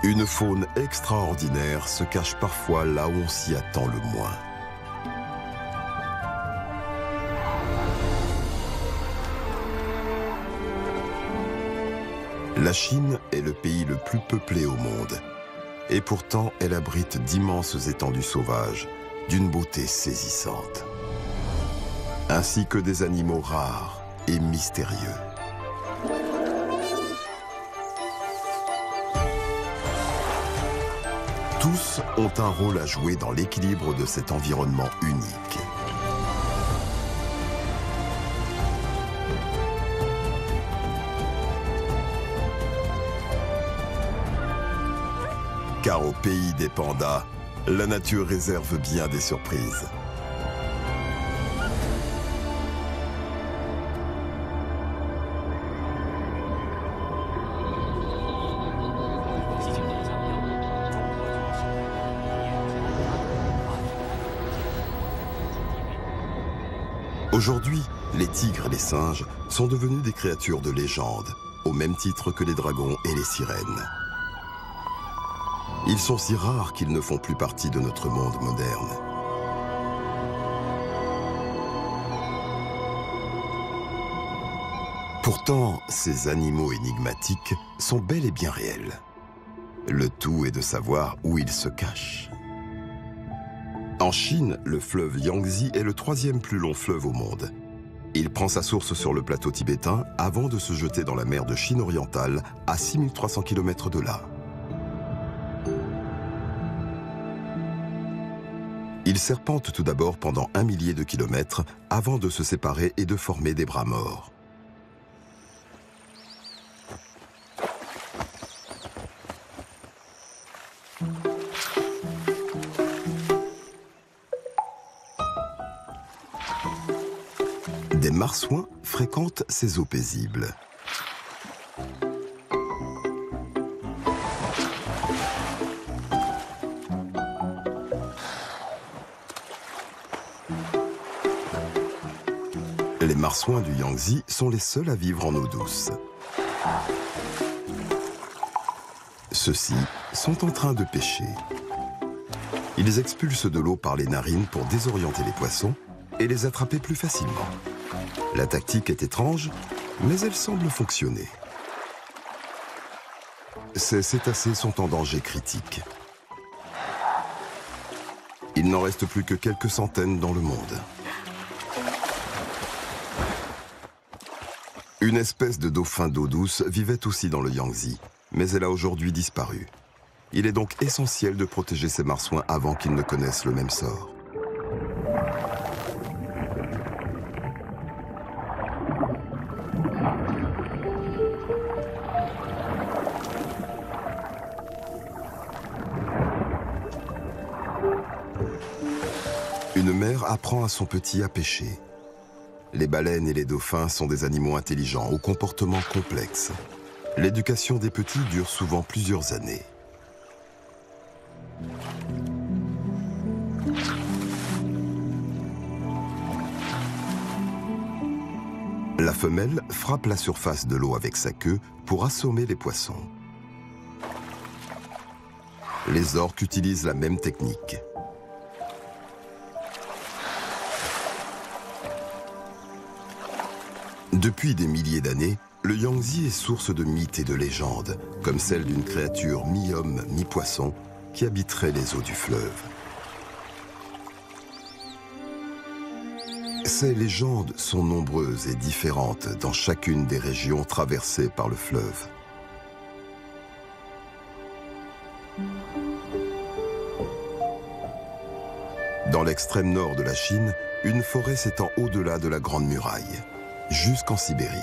Une faune extraordinaire se cache parfois là où on s'y attend le moins. La Chine est le pays le plus peuplé au monde. Et pourtant, elle abrite d'immenses étendues sauvages, d'une beauté saisissante. Ainsi que des animaux rares et mystérieux. Tous ont un rôle à jouer dans l'équilibre de cet environnement unique. Car au pays des pandas, la nature réserve bien des surprises. Aujourd'hui, les tigres et les singes sont devenus des créatures de légende, au même titre que les dragons et les sirènes. Ils sont si rares qu'ils ne font plus partie de notre monde moderne. Pourtant, ces animaux énigmatiques sont bel et bien réels. Le tout est de savoir où ils se cachent. En Chine, le fleuve Yangtze est le 3e plus long fleuve au monde. Il prend sa source sur le plateau tibétain avant de se jeter dans la mer de Chine orientale à 6300 km de là. Il serpente tout d'abord pendant 1 millier de kilomètres avant de se séparer et de former des bras morts. Des marsouins fréquentent ces eaux paisibles. Les marsouins du Yangtze sont les seuls à vivre en eau douce. Ceux-ci sont en train de pêcher. Ils expulsent de l'eau par les narines pour désorienter les poissons et les attraper plus facilement. La tactique est étrange, mais elle semble fonctionner. Ces cétacés sont en danger critique. Il n'en reste plus que quelques centaines dans le monde. Une espèce de dauphin d'eau douce vivait aussi dans le Yangtze, mais elle a aujourd'hui disparu. Il est donc essentiel de protéger ces marsouins avant qu'ils ne connaissent le même sort. Une mère apprend à son petit à pêcher. Les baleines et les dauphins sont des animaux intelligents, au comportement complexe. L'éducation des petits dure souvent plusieurs années. La femelle frappe la surface de l'eau avec sa queue pour assommer les poissons. Les orques utilisent la même technique. Depuis des milliers d'années, le Yangtze est source de mythes et de légendes, comme celle d'une créature mi-homme, mi-poisson, qui habiterait les eaux du fleuve. Ces légendes sont nombreuses et différentes dans chacune des régions traversées par le fleuve. Dans l'extrême nord de la Chine, une forêt s'étend au-delà de la Grande Muraille, jusqu'en Sibérie.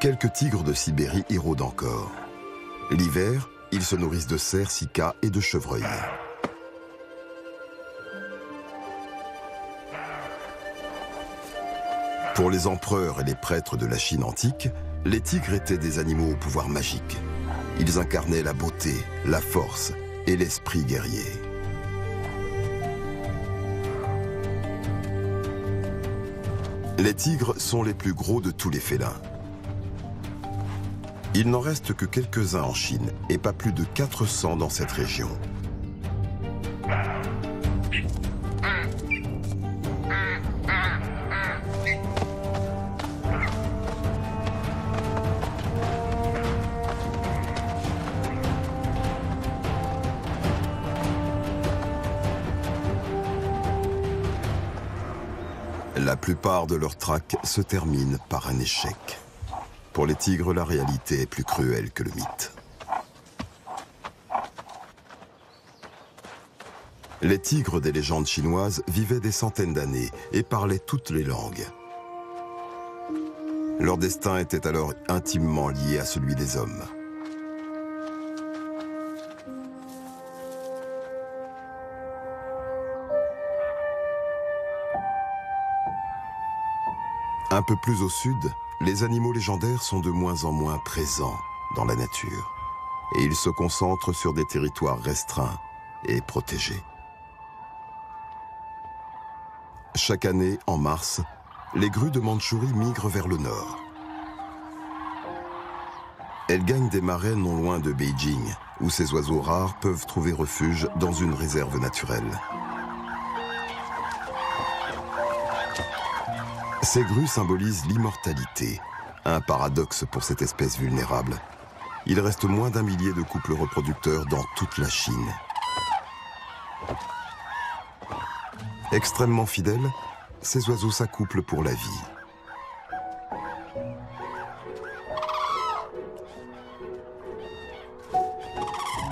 Quelques tigres de Sibérie y rôdent encore. L'hiver, ils se nourrissent de cerfs, cycas et de chevreuils. Pour les empereurs et les prêtres de la Chine antique, les tigres étaient des animaux au pouvoir magique. Ils incarnaient la beauté, la force et l'esprit guerrier. Les tigres sont les plus gros de tous les félins. Il n'en reste que quelques-uns en Chine et pas plus de 400 dans cette région. La plupart de leurs traques se terminent par un échec. Pour les tigres, la réalité est plus cruelle que le mythe. Les tigres des légendes chinoises vivaient des centaines d'années et parlaient toutes les langues. Leur destin était alors intimement lié à celui des hommes. Un peu plus au sud, les animaux légendaires sont de moins en moins présents dans la nature et ils se concentrent sur des territoires restreints et protégés. Chaque année, en mars, les grues de Mandchourie migrent vers le nord. Elles gagnent des marais non loin de Beijing, où ces oiseaux rares peuvent trouver refuge dans une réserve naturelle. Ces grues symbolisent l'immortalité, un paradoxe pour cette espèce vulnérable. Il reste moins d'1 millier de couples reproducteurs dans toute la Chine. Extrêmement fidèles, ces oiseaux s'accouplent pour la vie.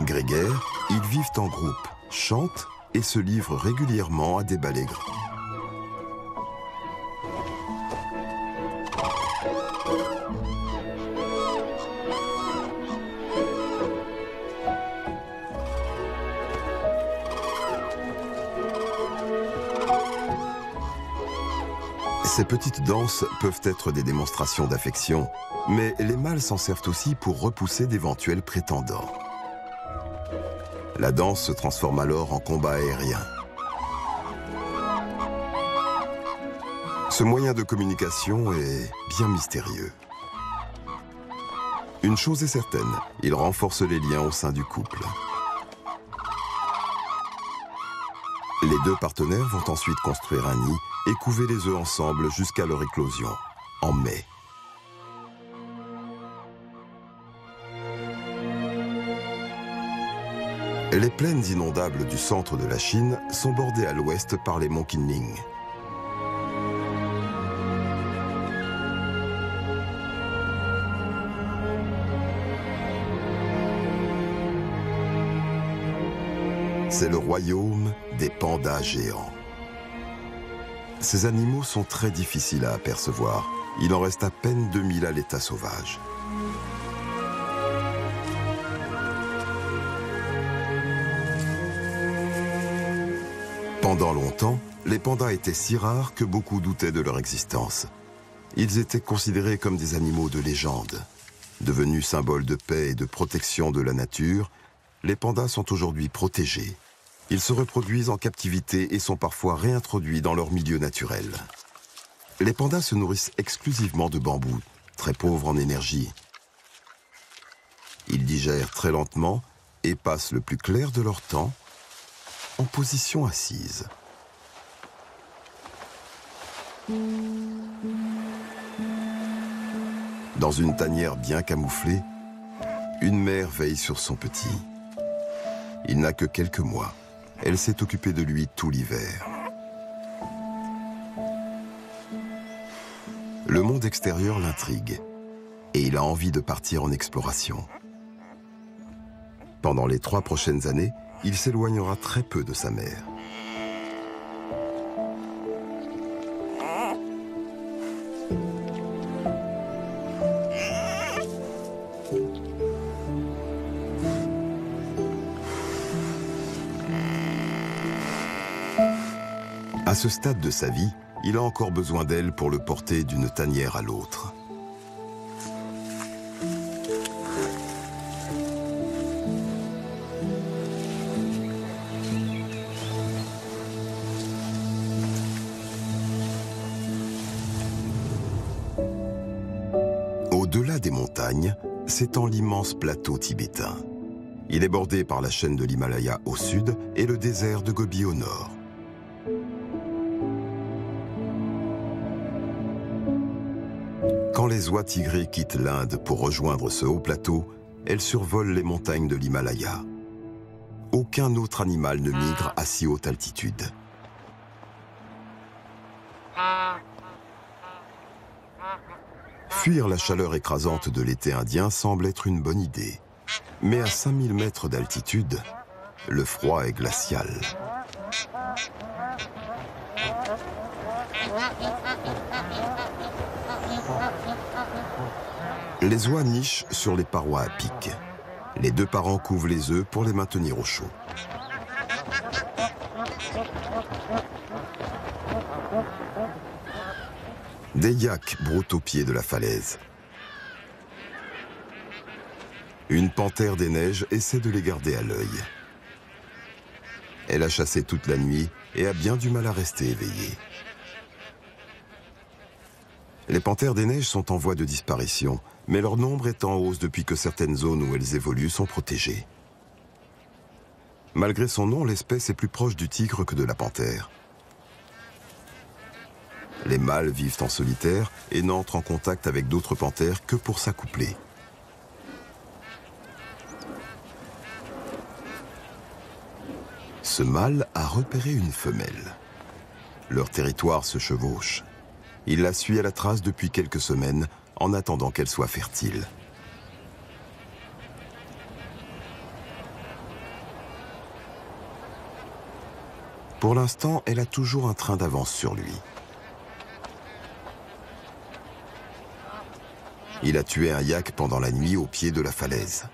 Grégaires, ils vivent en groupe, chantent et se livrent régulièrement à des ballets grands. Ces petites danses peuvent être des démonstrations d'affection, mais les mâles s'en servent aussi pour repousser d'éventuels prétendants. La danse se transforme alors en combat aérien. Ce moyen de communication est bien mystérieux. Une chose est certaine, il renforce les liens au sein du couple. Les deux partenaires vont ensuite construire un nid et couver les œufs ensemble jusqu'à leur éclosion, en mai. Les plaines inondables du centre de la Chine sont bordées à l'ouest par les monts Qinling. C'est le royaume des pandas géants. Ces animaux sont très difficiles à apercevoir. Il en reste à peine 2000 à l'état sauvage. Pendant longtemps, les pandas étaient si rares que beaucoup doutaient de leur existence. Ils étaient considérés comme des animaux de légende. Devenus symboles de paix et de protection de la nature, les pandas sont aujourd'hui protégés. Ils se reproduisent en captivité et sont parfois réintroduits dans leur milieu naturel. Les pandas se nourrissent exclusivement de bambou, très pauvre en énergie. Ils digèrent très lentement et passent le plus clair de leur temps en position assise. Dans une tanière bien camouflée, une mère veille sur son petit. Il n'a que quelques mois. Elle s'est occupée de lui tout l'hiver. Le monde extérieur l'intrigue et il a envie de partir en exploration. Pendant les 3 prochaines années, il s'éloignera très peu de sa mère. À ce stade de sa vie, il a encore besoin d'elle pour le porter d'une tanière à l'autre. Au-delà des montagnes, s'étend l'immense plateau tibétain. Il est bordé par la chaîne de l'Himalaya au sud et le désert de Gobi au nord. Quand les oies tigrées quittent l'Inde pour rejoindre ce haut plateau, elles survolent les montagnes de l'Himalaya. Aucun autre animal ne migre à si haute altitude. Fuir la chaleur écrasante de l'été indien semble être une bonne idée. Mais à 5000 mètres d'altitude, le froid est glacial. Les oies nichent sur les parois à pic. Les deux parents couvent les œufs pour les maintenir au chaud. Des yaks broutent au pied de la falaise. Une panthère des neiges essaie de les garder à l'œil. Elle a chassé toute la nuit et a bien du mal à rester éveillée. Les panthères des neiges sont en voie de disparition, mais leur nombre est en hausse depuis que certaines zones où elles évoluent sont protégées. Malgré son nom, l'espèce est plus proche du tigre que de la panthère. Les mâles vivent en solitaire et n'entrent en contact avec d'autres panthères que pour s'accoupler. Ce mâle a repéré une femelle. Leur territoire se chevauche. Il la suit à la trace depuis quelques semaines, en attendant qu'elle soit fertile. Pour l'instant, elle a toujours un train d'avance sur lui. Il a tué un yak pendant la nuit au pied de la falaise.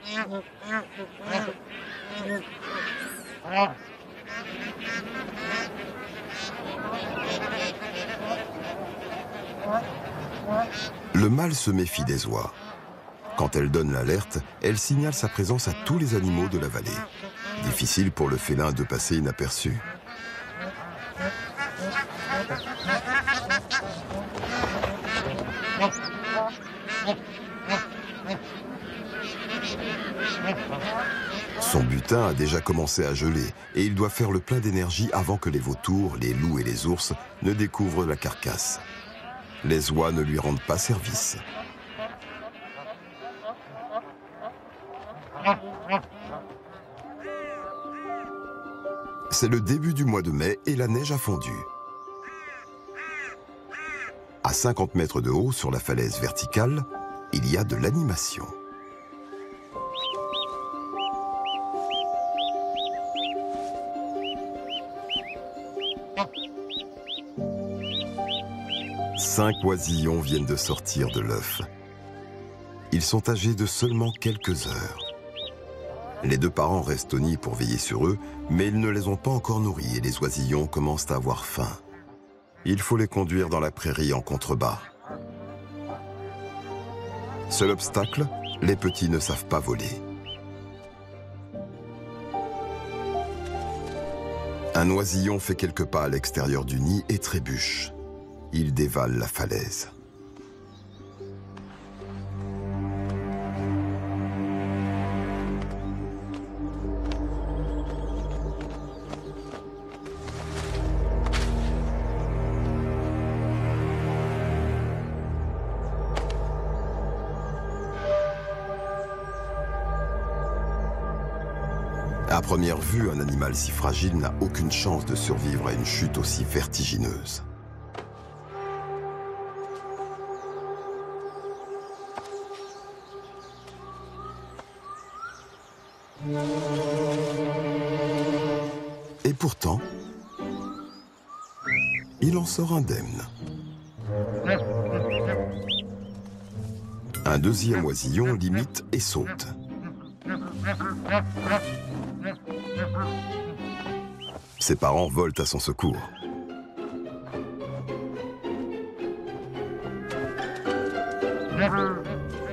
Le mâle se méfie des oies. Quand elle donne l'alerte, elle signale sa présence à tous les animaux de la vallée. Difficile pour le félin de passer inaperçu. Son butin a déjà commencé à geler et il doit faire le plein d'énergie avant que les vautours, les loups et les ours ne découvrent la carcasse. Les oies ne lui rendent pas service. C'est le début du mois de mai et la neige a fondu. À 50 mètres de haut, sur la falaise verticale, il y a de l'animation. Cinq oisillons viennent de sortir de l'œuf. Ils sont âgés de seulement quelques heures. Les deux parents restent au nid pour veiller sur eux, mais ils ne les ont pas encore nourris et les oisillons commencent à avoir faim. Il faut les conduire dans la prairie en contrebas. Seul obstacle, les petits ne savent pas voler. Un oisillon fait quelques pas à l'extérieur du nid et trébuche. Il dévale la falaise. À première vue, un animal si fragile n'a aucune chance de survivre à une chute aussi vertigineuse. Et pourtant, il en sort indemne. Un deuxième oisillon l'imite et saute. Ses parents volent à son secours.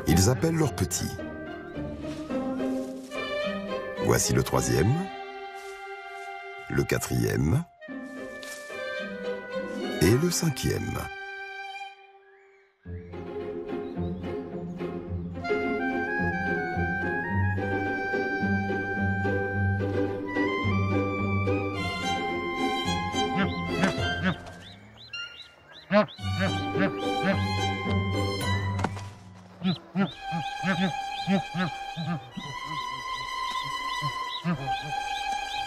Ils appellent leur petit. Voici le troisième, le quatrième et le cinquième.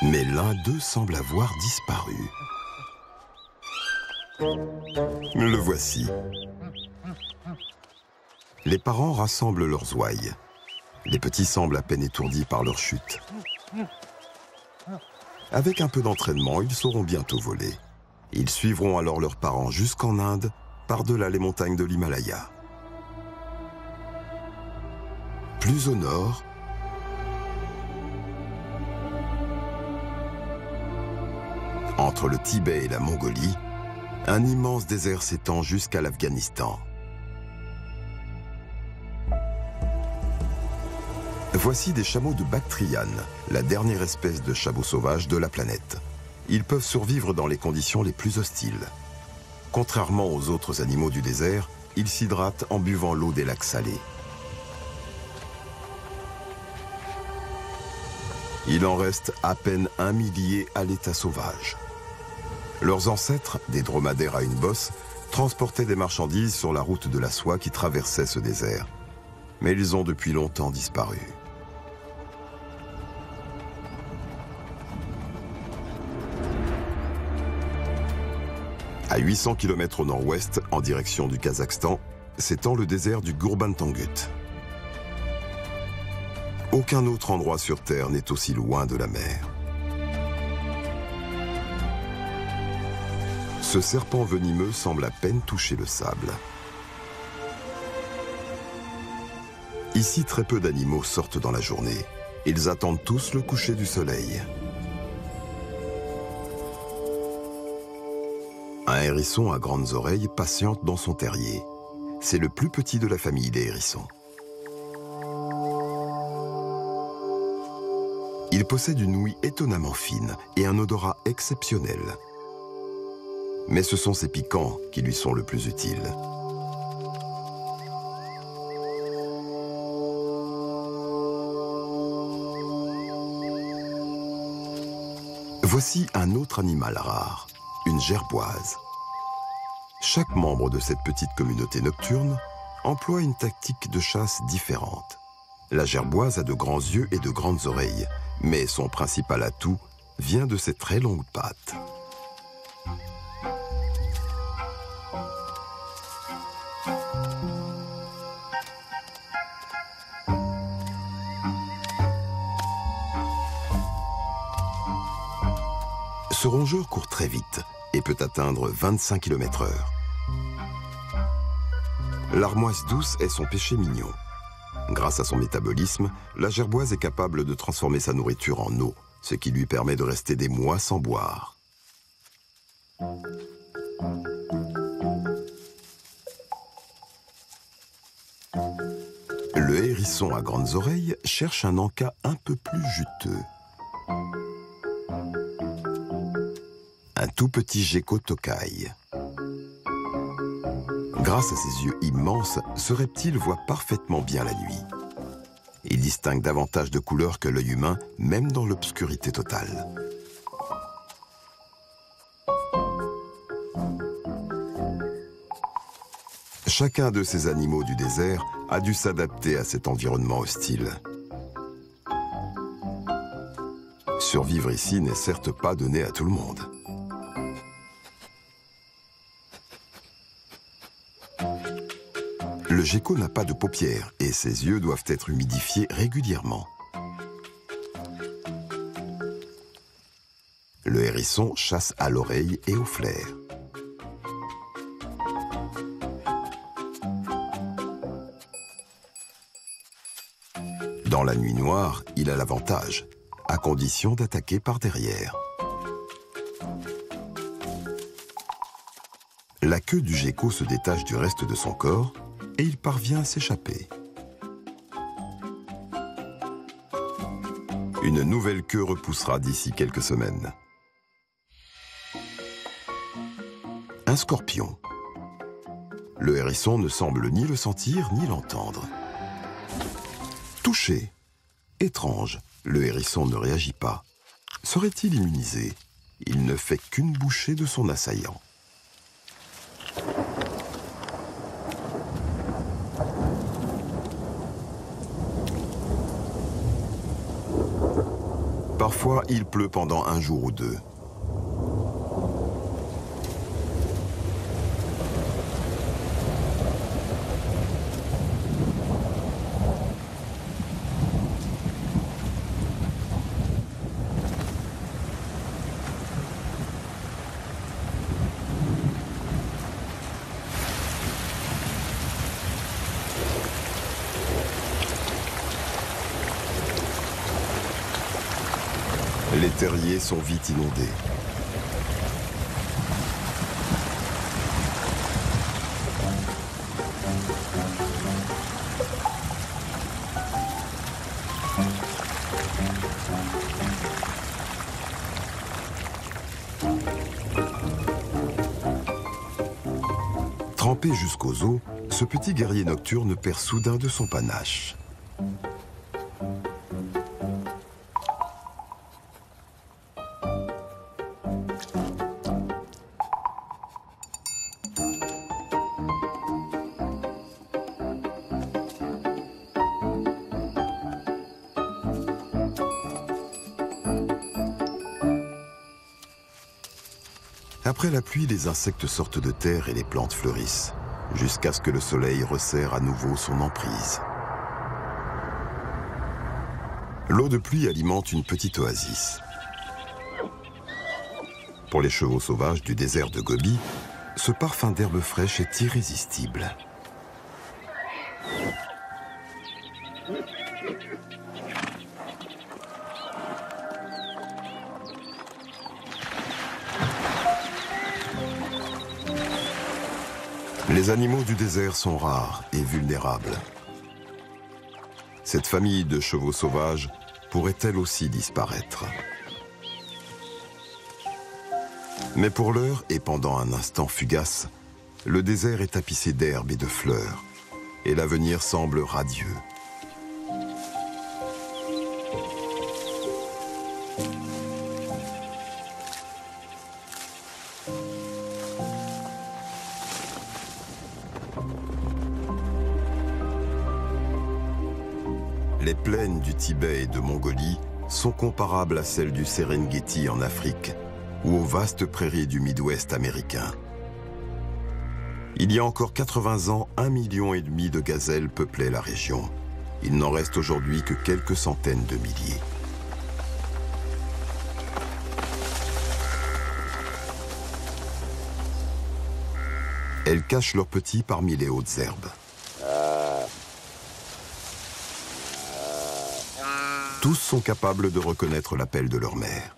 Mais l'un d'eux semble avoir disparu. Le voici. Les parents rassemblent leurs ouailles. Les petits semblent à peine étourdis par leur chute. Avec un peu d'entraînement, ils sauront bientôt voler. Ils suivront alors leurs parents jusqu'en Inde, par-delà les montagnes de l'Himalaya. Plus au nord, entre le Tibet et la Mongolie, un immense désert s'étend jusqu'à l'Afghanistan. Voici des chameaux de Bactriane, la dernière espèce de chameau sauvage de la planète. Ils peuvent survivre dans les conditions les plus hostiles. Contrairement aux autres animaux du désert, ils s'hydratent en buvant l'eau des lacs salés. Il en reste à peine 1 millier à l'état sauvage. Leurs ancêtres, des dromadaires à une bosse, transportaient des marchandises sur la route de la soie qui traversait ce désert. Mais ils ont depuis longtemps disparu. À 800 km au nord-ouest, en direction du Kazakhstan, s'étend le désert du Gourban-Tangut. Aucun autre endroit sur Terre n'est aussi loin de la mer. Ce serpent venimeux semble à peine toucher le sable. Ici, très peu d'animaux sortent dans la journée. Ils attendent tous le coucher du soleil. Un hérisson à grandes oreilles patiente dans son terrier. C'est le plus petit de la famille des hérissons. Il possède une ouïe étonnamment fine et un odorat exceptionnel. Mais ce sont ses piquants qui lui sont le plus utiles. Voici un autre animal rare, une gerboise. Chaque membre de cette petite communauté nocturne emploie une tactique de chasse différente. La gerboise a de grands yeux et de grandes oreilles, mais son principal atout vient de ses très longues pattes. Ce rongeur court très vite et peut atteindre 25 km/h. L'armoise douce est son péché mignon. Grâce à son métabolisme, la gerboise est capable de transformer sa nourriture en eau, ce qui lui permet de rester des mois sans boire. Le hérisson à grandes oreilles cherche un en-cas un peu plus juteux. Un tout petit gecko tokai. Grâce à ses yeux immenses, ce reptile voit parfaitement bien la nuit. Il distingue davantage de couleurs que l'œil humain, même dans l'obscurité totale. Chacun de ces animaux du désert a dû s'adapter à cet environnement hostile. Survivre ici n'est certes pas donné à tout le monde. Le gecko n'a pas de paupières et ses yeux doivent être humidifiés régulièrement. Le hérisson chasse à l'oreille et au flair. Dans la nuit noire, il a l'avantage, à condition d'attaquer par derrière. La queue du gecko se détache du reste de son corps et il parvient à s'échapper. Une nouvelle queue repoussera d'ici quelques semaines. Un scorpion. Le hérisson ne semble ni le sentir ni l'entendre. Touché. Étrange, le hérisson ne réagit pas. Serait-il immunisé? Il ne fait qu'une bouchée de son assaillant. Parfois, il pleut pendant un jour ou deux. Les terriers sont vite inondés. Trempé jusqu'aux os, ce petit guerrier nocturne perd soudain de son panache. Après la pluie, les insectes sortent de terre et les plantes fleurissent, jusqu'à ce que le soleil resserre à nouveau son emprise. L'eau de pluie alimente une petite oasis. Pour les chevaux sauvages du désert de Gobi, ce parfum d'herbe fraîche est irrésistible. Les animaux du désert sont rares et vulnérables. Cette famille de chevaux sauvages pourrait elle aussi disparaître. Mais pour l'heure, et pendant un instant fugace, le désert est tapissé d'herbes et de fleurs, et l'avenir semble radieux. Les plaines du Tibet et de Mongolie sont comparables à celles du Serengeti en Afrique ou aux vastes prairies du Midwest américain. Il y a encore 80 ans, 1,5 million de gazelles peuplaient la région. Il n'en reste aujourd'hui que quelques centaines de milliers. Elles cachent leurs petits parmi les hautes herbes. Tous sont capables de reconnaître l'appel de leur mère.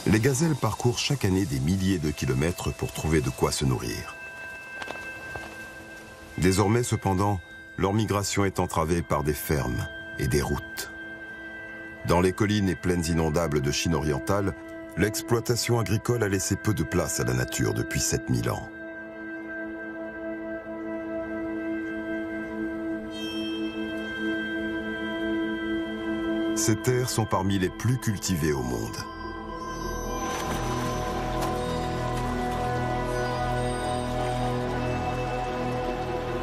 Les gazelles parcourent chaque année des milliers de kilomètres pour trouver de quoi se nourrir. Désormais, cependant, leur migration est entravée par des fermes et des routes. Dans les collines et plaines inondables de Chine orientale, l'exploitation agricole a laissé peu de place à la nature depuis 7000 ans. Ces terres sont parmi les plus cultivées au monde.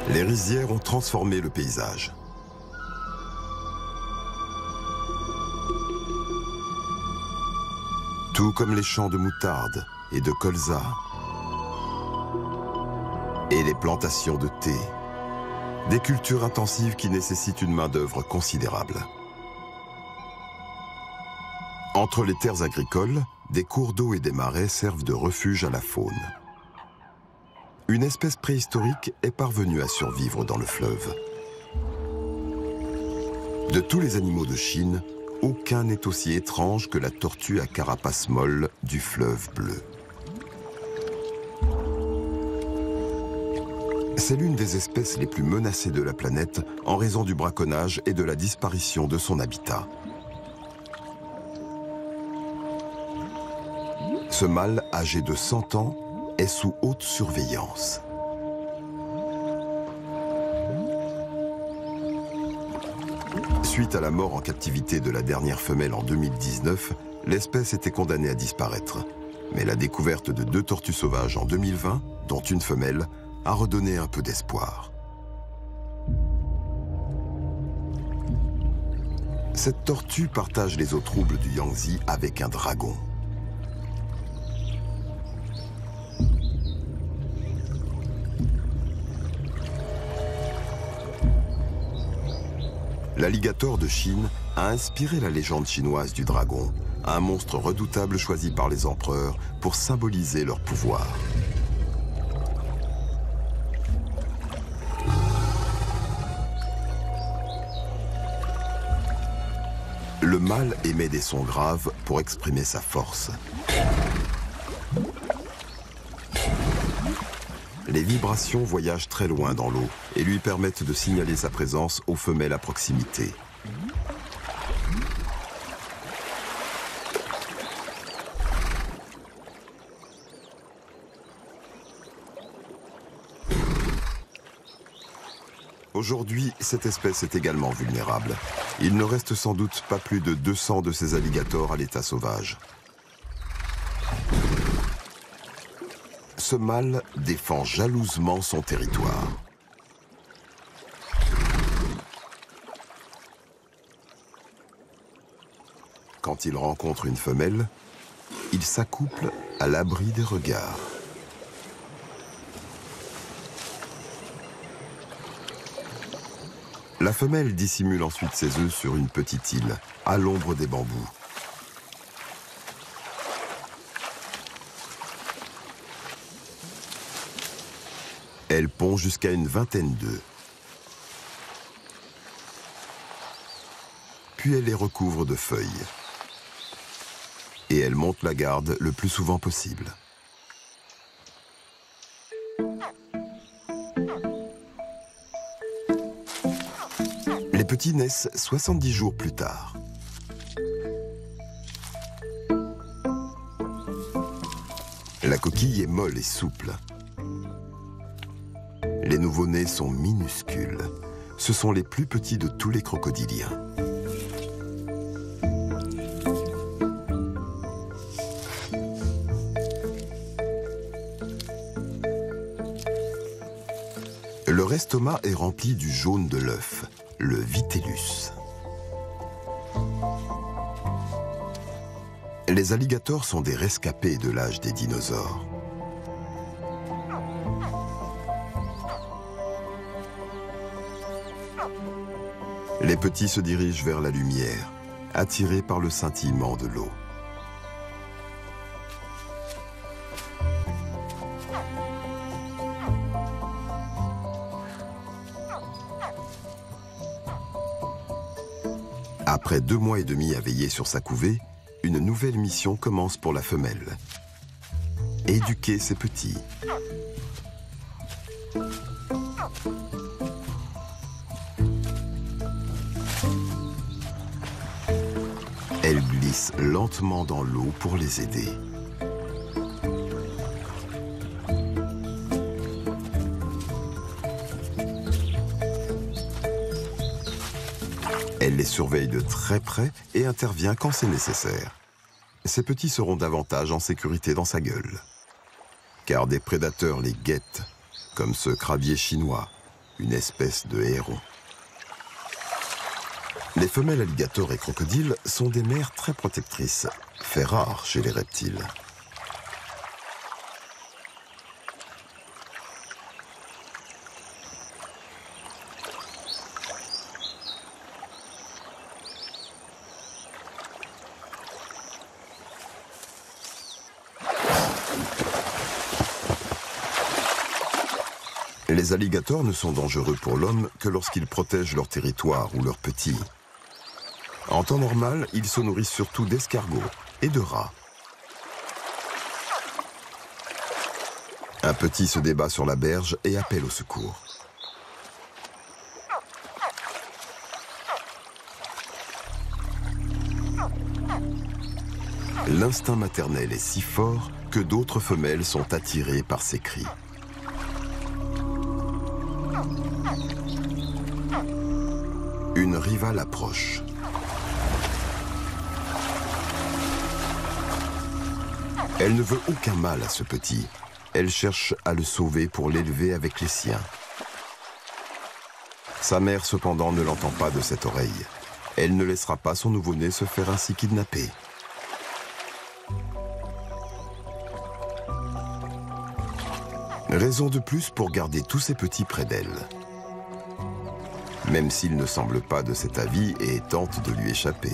Les rizières ont transformé le paysage. Tout comme les champs de moutarde et de colza et les plantations de thé, des cultures intensives qui nécessitent une main-d'œuvre considérable. Entre les terres agricoles, des cours d'eau et des marais servent de refuge à la faune. Une espèce préhistorique est parvenue à survivre dans le fleuve. De tous les animaux de Chine, aucun n'est aussi étrange que la tortue à carapace molle du fleuve bleu. C'est l'une des espèces les plus menacées de la planète en raison du braconnage et de la disparition de son habitat. Ce mâle, âgé de 100 ans, est sous haute surveillance. Suite à la mort en captivité de la dernière femelle en 2019, l'espèce était condamnée à disparaître. Mais la découverte de 2 tortues sauvages en 2020, dont une femelle, à redonner un peu d'espoir. Cette tortue partage les eaux troubles du Yangtze avec un dragon. L'alligator de Chine a inspiré la légende chinoise du dragon, un monstre redoutable choisi par les empereurs pour symboliser leur pouvoir. Le mâle émet des sons graves pour exprimer sa force. Les vibrations voyagent très loin dans l'eau et lui permettent de signaler sa présence aux femelles à proximité. Aujourd'hui, cette espèce est également vulnérable. Il ne reste sans doute pas plus de 200 de ces alligators à l'état sauvage. Ce mâle défend jalousement son territoire. Quand il rencontre une femelle, il s'accouple à l'abri des regards. La femelle dissimule ensuite ses œufs sur une petite île, à l'ombre des bambous. Elle pond jusqu'à une vingtaine d'œufs. Puis elle les recouvre de feuilles. Et elle monte la garde le plus souvent possible. Les petits naissent 70 jours plus tard. La coquille est molle et souple. Les nouveau-nés sont minuscules. Ce sont les plus petits de tous les crocodiliens. Leur estomac est rempli du jaune de l'œuf, le vitellus. Les alligators sont des rescapés de l'âge des dinosaures. Les petits se dirigent vers la lumière, attirés par le scintillement de l'eau. Après 2 mois et demi à veiller sur sa couvée, une nouvelle mission commence pour la femelle. Éduquer ses petits. Elle glisse lentement dans l'eau pour les aider. Elle les surveille de très près et intervient quand c'est nécessaire. Ces petits seront davantage en sécurité dans sa gueule. Car des prédateurs les guettent, comme ce crabier chinois, une espèce de héron. Les femelles alligators et crocodiles sont des mères très protectrices, fait rare chez les reptiles. Les alligators ne sont dangereux pour l'homme que lorsqu'ils protègent leur territoire ou leurs petits. En temps normal, ils se nourrissent surtout d'escargots et de rats. Un petit se débat sur la berge et appelle au secours. L'instinct maternel est si fort que d'autres femelles sont attirées par ses cris. Une rivale approche. Elle ne veut aucun mal à ce petit, Elle cherche à le sauver pour l'élever avec les siens. Sa mère, cependant, ne l'entend pas de cette oreille. Elle ne laissera pas son nouveau-né se faire ainsi kidnapper. Raison de plus pour garder tous ses petits près d'elle. Même s'il ne semble pas de cet avis et tente de lui échapper.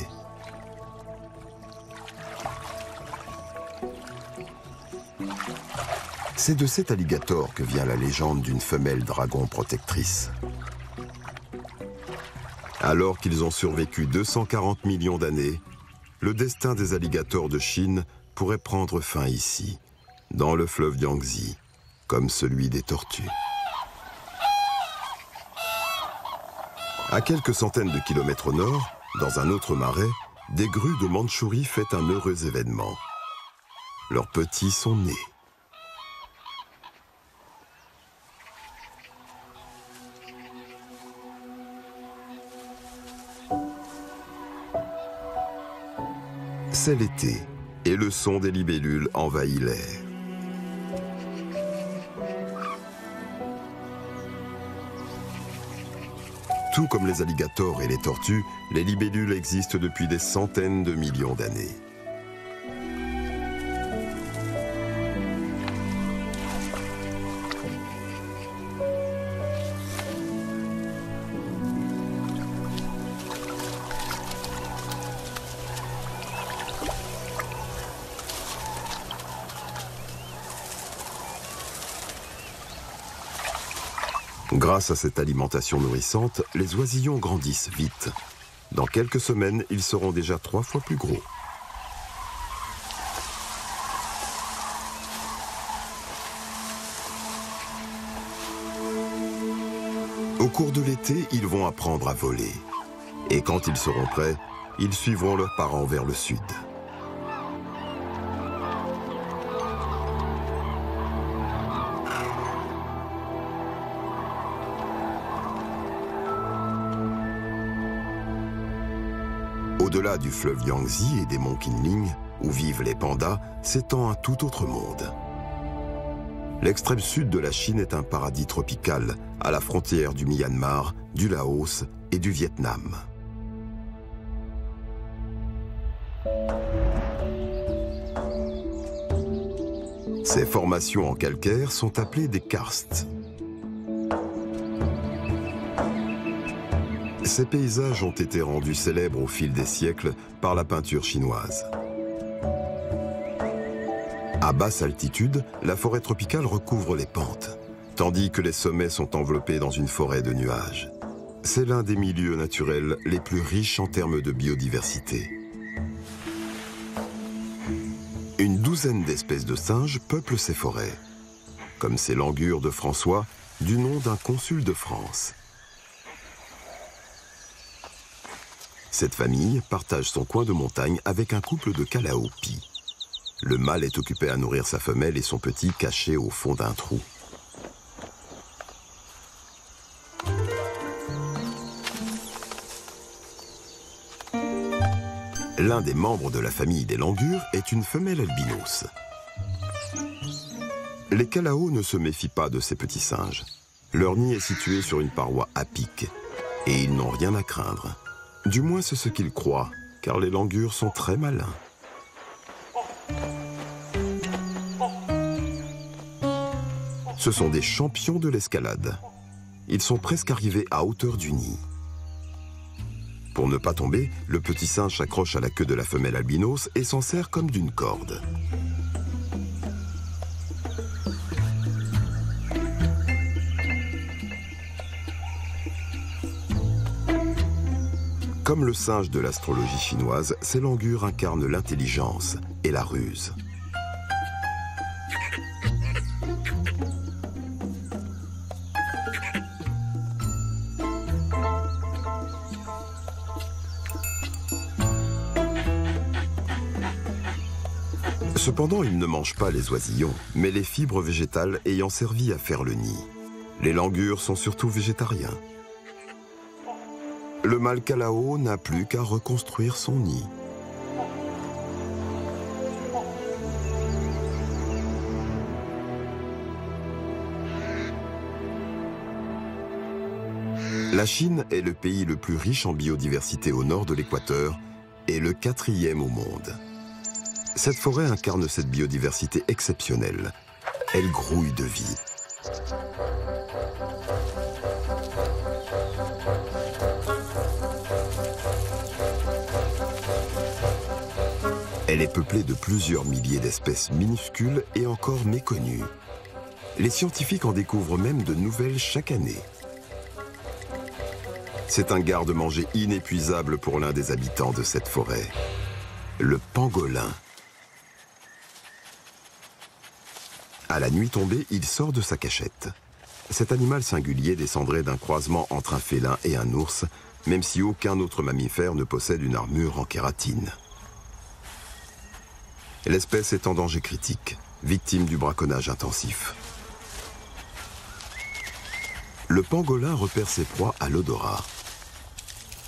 C'est de cet alligator que vient la légende d'une femelle dragon protectrice. Alors qu'ils ont survécu 240 millions d'années, le destin des alligators de Chine pourrait prendre fin ici, dans le fleuve Yangtze, comme celui des tortues. À quelques centaines de kilomètres au nord, dans un autre marais, des grues de Mandchourie fêtent un heureux événement. Leurs petits sont nés. C'est l'été, et le son des libellules envahit l'air. Tout comme les alligators et les tortues, les libellules existent depuis des centaines de millions d'années. Grâce à cette alimentation nourrissante, les oisillons grandissent vite. Dans quelques semaines, ils seront déjà 3 fois plus gros. Au cours de l'été, ils vont apprendre à voler. Et quand ils seront prêts, ils suivront leurs parents vers le sud. Au-delà du fleuve Yangtze et des monts Qinling, où vivent les pandas, s'étend un tout autre monde. L'extrême sud de la Chine est un paradis tropical, à la frontière du Myanmar, du Laos et du Vietnam. Ces formations en calcaire sont appelées des karsts. Ces paysages ont été rendus célèbres au fil des siècles par la peinture chinoise. À basse altitude, la forêt tropicale recouvre les pentes, tandis que les sommets sont enveloppés dans une forêt de nuages. C'est l'un des milieux naturels les plus riches en termes de biodiversité. Une douzaine d'espèces de singes peuplent ces forêts, comme ces langurs de François, du nom d'un consul de France. Cette famille partage son coin de montagne avec un couple de calaopis. Le mâle est occupé à nourrir sa femelle et son petit caché au fond d'un trou. L'un des membres de la famille des langurs est une femelle albinos. Les calaos ne se méfient pas de ces petits singes. Leur nid est situé sur une paroi à pic et ils n'ont rien à craindre. Du moins, c'est ce qu'ils croient, car les langurs sont très malins. Ce sont des champions de l'escalade. Ils sont presque arrivés à hauteur du nid. Pour ne pas tomber, le petit singe s'accroche à la queue de la femelle albinos et s'en sert comme d'une corde. Comme le singe de l'astrologie chinoise, ces langurs incarnent l'intelligence et la ruse. Cependant, ils ne mangent pas les oisillons, mais les fibres végétales ayant servi à faire le nid. Les langurs sont surtout végétariens. Le mâle calao n'a plus qu'à reconstruire son nid. La Chine est le pays le plus riche en biodiversité au nord de l'équateur et le 4e au monde. Cette forêt incarne cette biodiversité exceptionnelle. Elle grouille de vie. Elle est peuplée de plusieurs milliers d'espèces minuscules et encore méconnues. Les scientifiques en découvrent même de nouvelles chaque année. C'est un garde-manger inépuisable pour l'un des habitants de cette forêt, le pangolin. À la nuit tombée, il sort de sa cachette. Cet animal singulier descendrait d'un croisement entre un félin et un ours, même si aucun autre mammifère ne possède une armure en kératine. L'espèce est en danger critique, victime du braconnage intensif. Le pangolin repère ses proies à l'odorat.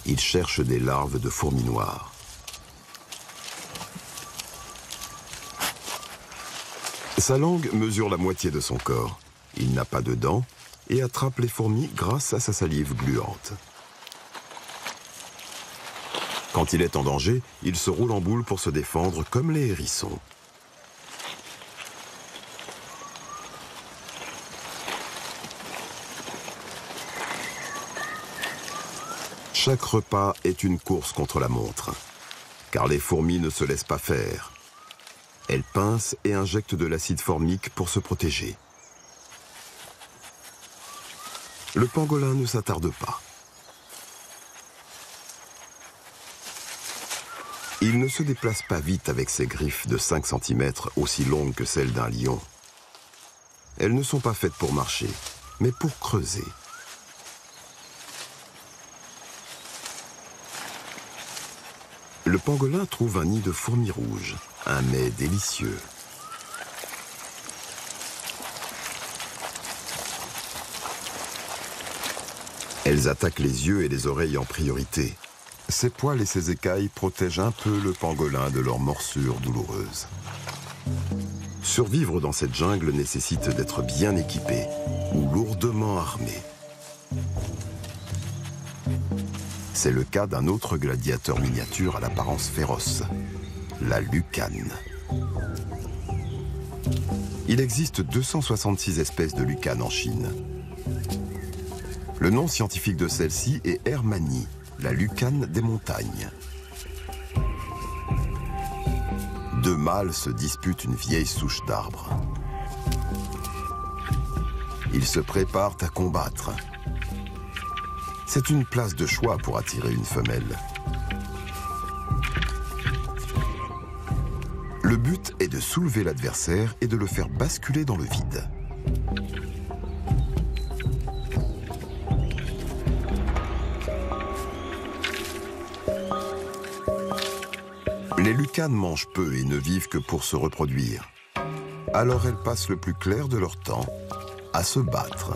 Il cherche des larves de fourmis noires. Sa langue mesure la moitié de son corps. Il n'a pas de dents et attrape les fourmis grâce à sa salive gluante. Quand il est en danger, il se roule en boule pour se défendre comme les hérissons. Chaque repas est une course contre la montre, car les fourmis ne se laissent pas faire. Elles pincent et injectent de l'acide formique pour se protéger. Le pangolin ne s'attarde pas. Il ne se déplace pas vite avec ses griffes de 5 cm aussi longues que celles d'un lion. Elles ne sont pas faites pour marcher, mais pour creuser. Le pangolin trouve un nid de fourmis rouges, un mets délicieux. Elles attaquent les yeux et les oreilles en priorité. Ses poils et ses écailles protègent un peu le pangolin de leurs morsures douloureuses. Survivre dans cette jungle nécessite d'être bien équipé ou lourdement armé. C'est le cas d'un autre gladiateur miniature à l'apparence féroce, la lucane. Il existe 266 espèces de lucanes en Chine. Le nom scientifique de celle-ci est Hermanni, la lucane des montagnes. Deux mâles se disputent une vieille souche d'arbre. Ils se préparent à combattre. C'est une place de choix pour attirer une femelle. Le but est de soulever l'adversaire et de le faire basculer dans le vide. Les lucanes mangent peu et ne vivent que pour se reproduire. Alors elles passent le plus clair de leur temps à se battre.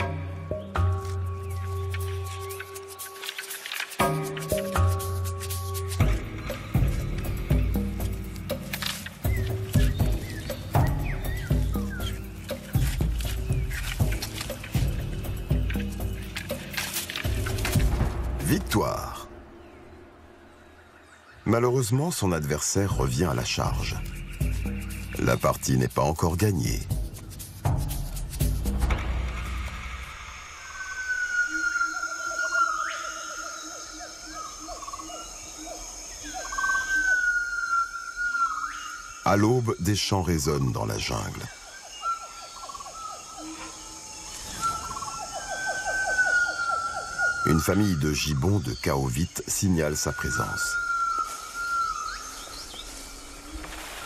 Victoire. Malheureusement, son adversaire revient à la charge. La partie n'est pas encore gagnée. À l'aube, des chants résonnent dans la jungle. Une famille de gibbons de kaovites signale sa présence.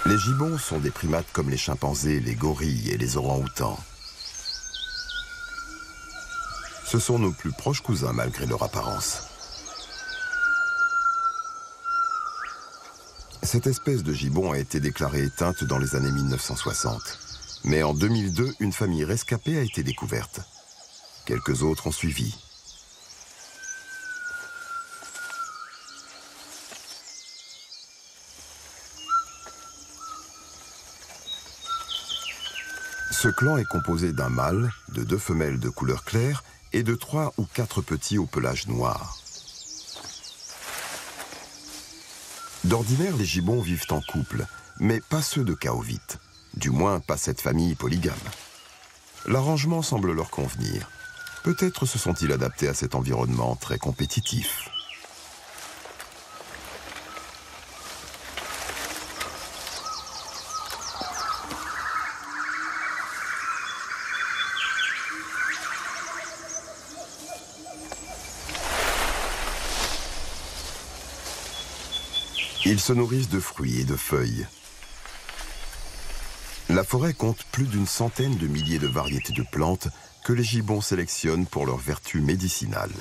Les gibbons sont des primates comme les chimpanzés, les gorilles et les orang-outans. Ce sont nos plus proches cousins malgré leur apparence. Cette espèce de gibbon a été déclarée éteinte dans les années 1960. Mais en 2002, une famille rescapée a été découverte. Quelques autres ont suivi. Ce clan est composé d'un mâle, de deux femelles de couleur claire et de 3 ou 4 petits au pelage noir. D'ordinaire, les gibbons vivent en couple, mais pas ceux de Kaovit, du moins pas cette famille polygame. L'arrangement semble leur convenir. Peut-être se sont-ils adaptés à cet environnement très compétitif. Ils se nourrissent de fruits et de feuilles. La forêt compte plus d'une centaine de milliers de variétés de plantes que les gibbons sélectionnent pour leurs vertus médicinales.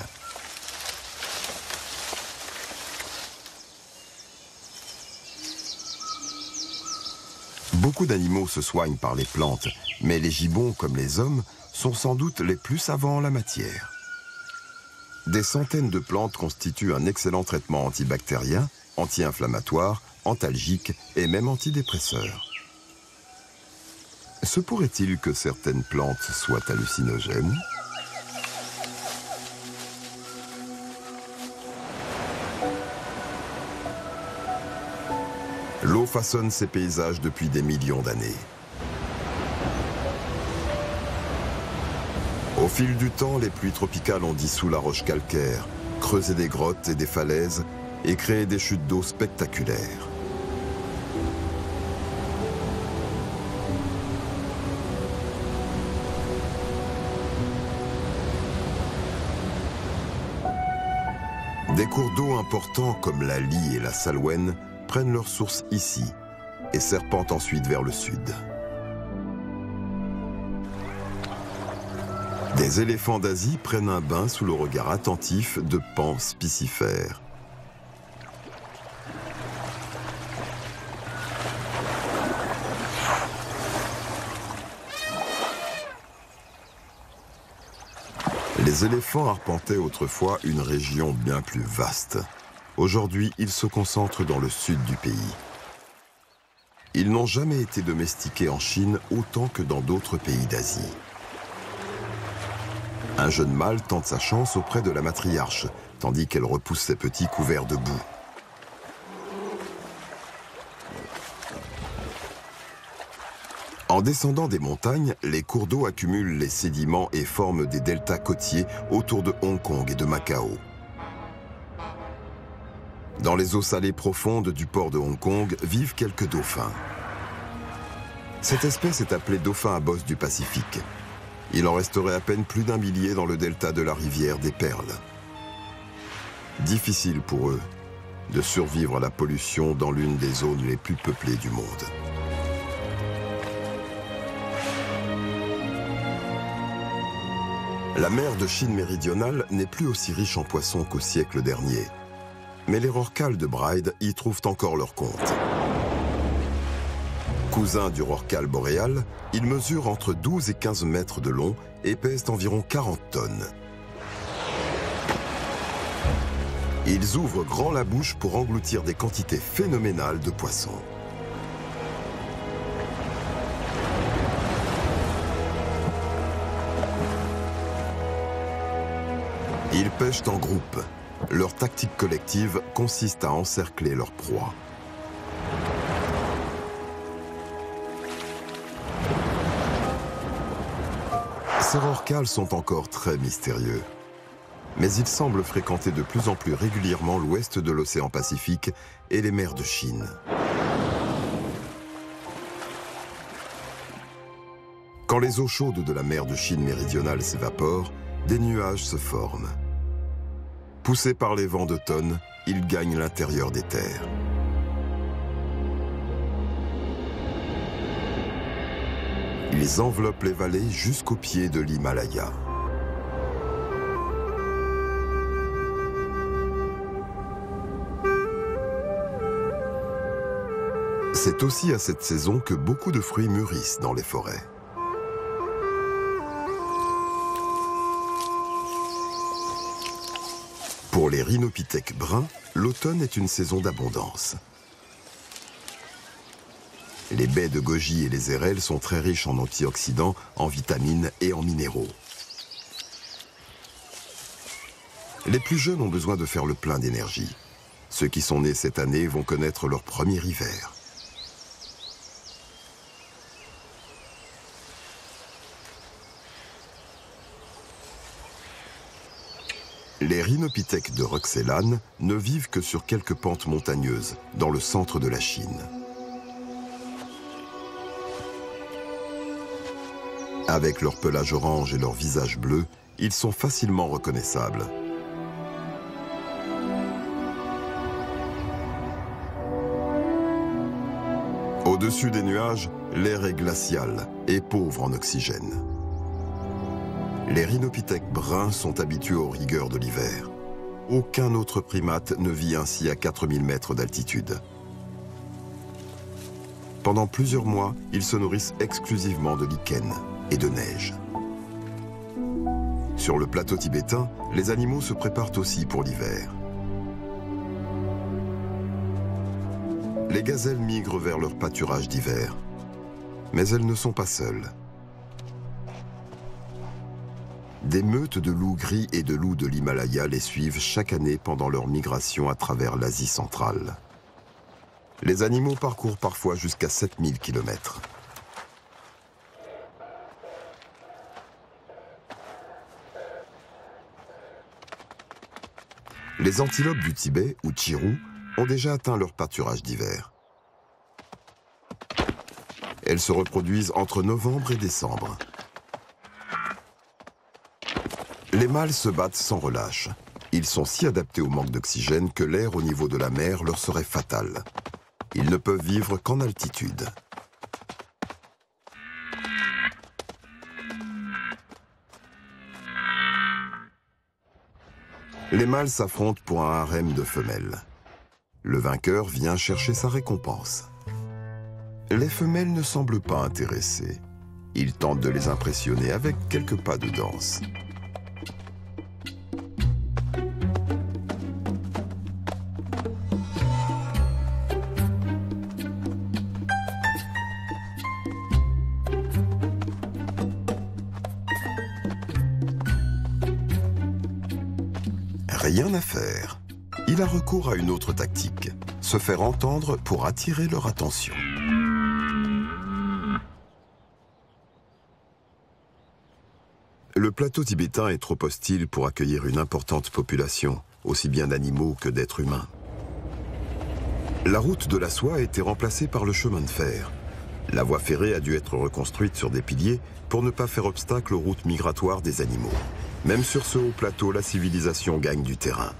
Beaucoup d'animaux se soignent par les plantes, mais les gibbons, comme les hommes, sont sans doute les plus savants en la matière. Des centaines de plantes constituent un excellent traitement antibactérien, anti-inflammatoire, antalgique et même antidépresseur. Se pourrait-il que certaines plantes soient hallucinogènes ? L'eau façonne ces paysages depuis des millions d'années. Au fil du temps, les pluies tropicales ont dissous la roche calcaire, creusé des grottes et des falaises et créé des chutes d'eau spectaculaires. Des cours d'eau importants comme la Ly et la Salween prennent leur source ici et serpentent ensuite vers le sud. Des éléphants d'Asie prennent un bain sous le regard attentif de pans spicifères. Les éléphants arpentaient autrefois une région bien plus vaste. Aujourd'hui, ils se concentrent dans le sud du pays. Ils n'ont jamais été domestiqués en Chine autant que dans d'autres pays d'Asie. Un jeune mâle tente sa chance auprès de la matriarche, tandis qu'elle repousse ses petits couverts de boue. En descendant des montagnes, les cours d'eau accumulent les sédiments et forment des deltas côtiers autour de Hong Kong et de Macao. Dans les eaux salées profondes du port de Hong Kong vivent quelques dauphins. Cette espèce est appelée dauphin à bosse du Pacifique. Il en resterait à peine plus d'1 millier dans le delta de la rivière des Perles. Difficile pour eux de survivre à la pollution dans l'une des zones les plus peuplées du monde. La mer de Chine méridionale n'est plus aussi riche en poissons qu'au siècle dernier. Mais les rorquals de Bride y trouvent encore leur compte. Cousins du rorqual boréal, ils mesurent entre 12 et 15 mètres de long et pèsent environ 40 tonnes. Ils ouvrent grand la bouche pour engloutir des quantités phénoménales de poissons. Ils pêchent en groupe. Leur tactique collective consiste à encercler leur proie. Ces rorquals sont encore très mystérieux. Mais ils semblent fréquenter de plus en plus régulièrement l'ouest de l'océan Pacifique et les mers de Chine. Quand les eaux chaudes de la mer de Chine méridionale s'évaporent, des nuages se forment. Poussés par les vents d'automne, ils gagnent l'intérieur des terres. Ils enveloppent les vallées jusqu'au pied de l'Himalaya. C'est aussi à cette saison que beaucoup de fruits mûrissent dans les forêts. Pour les rhinopithèques bruns, l'automne est une saison d'abondance. Les baies de goji et les érelles sont très riches en antioxydants, en vitamines et en minéraux. Les plus jeunes ont besoin de faire le plein d'énergie. Ceux qui sont nés cette année vont connaître leur premier hiver. Les rhinopithèques de Roxelane ne vivent que sur quelques pentes montagneuses, dans le centre de la Chine. Avec leur pelage orange et leur visage bleu, ils sont facilement reconnaissables. Au-dessus des nuages, l'air est glacial et pauvre en oxygène. Les rhinopithèques bruns sont habitués aux rigueurs de l'hiver. Aucun autre primate ne vit ainsi à 4000 mètres d'altitude. Pendant plusieurs mois, ils se nourrissent exclusivement de lichen et de neige. Sur le plateau tibétain, les animaux se préparent aussi pour l'hiver. Les gazelles migrent vers leur pâturage d'hiver, mais elles ne sont pas seules. Des meutes de loups gris et de loups de l'Himalaya les suivent chaque année pendant leur migration à travers l'Asie centrale. Les animaux parcourent parfois jusqu'à 7000 km. Les antilopes du Tibet, ou tchirou, ont déjà atteint leur pâturage d'hiver. Elles se reproduisent entre novembre et décembre. Les mâles se battent sans relâche. Ils sont si adaptés au manque d'oxygène que l'air au niveau de la mer leur serait fatal. Ils ne peuvent vivre qu'en altitude. Les mâles s'affrontent pour un harem de femelles. Le vainqueur vient chercher sa récompense. Les femelles ne semblent pas intéressées. Ils tentent de les impressionner avec quelques pas de danse. Rien à faire. Il a recours à une autre tactique, se faire entendre pour attirer leur attention. Le plateau tibétain est trop hostile pour accueillir une importante population, aussi bien d'animaux que d'êtres humains. La route de la soie a été remplacée par le chemin de fer. La voie ferrée a dû être reconstruite sur des piliers pour ne pas faire obstacle aux routes migratoires des animaux. Même sur ce haut plateau, la civilisation gagne du terrain.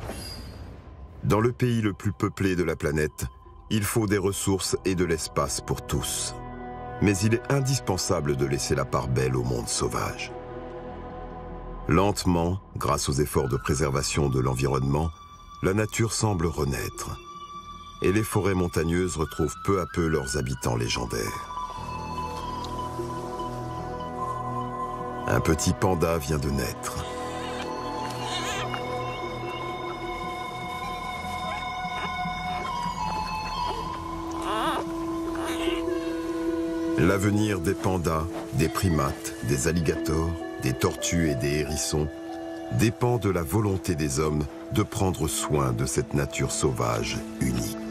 Dans le pays le plus peuplé de la planète, il faut des ressources et de l'espace pour tous. Mais il est indispensable de laisser la part belle au monde sauvage. Lentement, grâce aux efforts de préservation de l'environnement, la nature semble renaître. Et les forêts montagneuses retrouvent peu à peu leurs habitants légendaires. Un petit panda vient de naître. L'avenir des pandas, des primates, des alligators, des tortues et des hérissons dépend de la volonté des hommes de prendre soin de cette nature sauvage unique.